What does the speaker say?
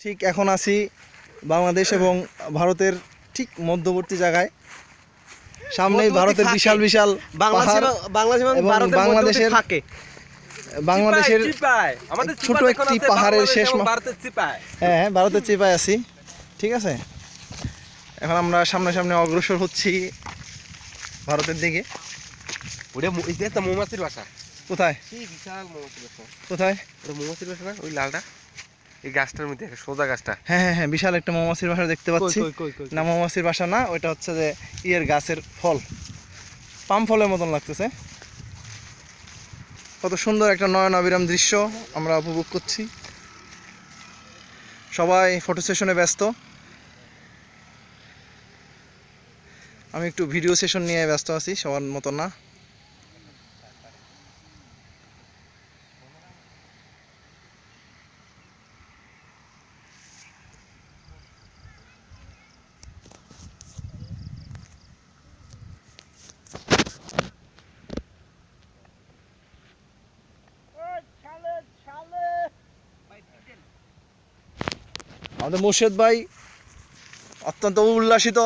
ঠিক এখন আছি বাংলাদেশ এবং ভারতের ঠিক মধ্যবর্তী জায়গায়। সামনেই ভারতের বিশাল বিশাল পাহাড় এবং বাংলাদেশের ছোট একটি পাহাড়ের শেষ। হ্যাঁ, ভারতের চিপায় আছি। ঠিক আছে, এখন আমরা সামনে সামনে অগ্রসর হচ্ছি ভারতের দিকে। মৌমাছির বাসা কোথায়? বিশাল মৌমাছির বাসা কোথায়? ওটা মৌমাছির বাসা না? ওই লালটা, এই গাছটার মধ্যে, সোজা গাছটা। হ্যাঁ হ্যাঁ হ্যাঁ, বিশাল একটা মৌমাছির বাসা দেখতে পাচ্ছি। না, মৌমাছির বাসা না, ওইটা হচ্ছে যে ইয়ের গাছের ফল, পাম ফলের মতন লাগতেছে। কত সুন্দর একটা নয়নাভিরাম দৃশ্য আমরা উপভোগ করছি। সবাই ফটো সেশনে ব্যস্ত, আমি একটু ভিডিও সেশন নিয়ে ব্যস্ত আছি, সবার মতো না। আমাদের মুর্শেদ ভাই অত্যন্ত উল্লাসিত।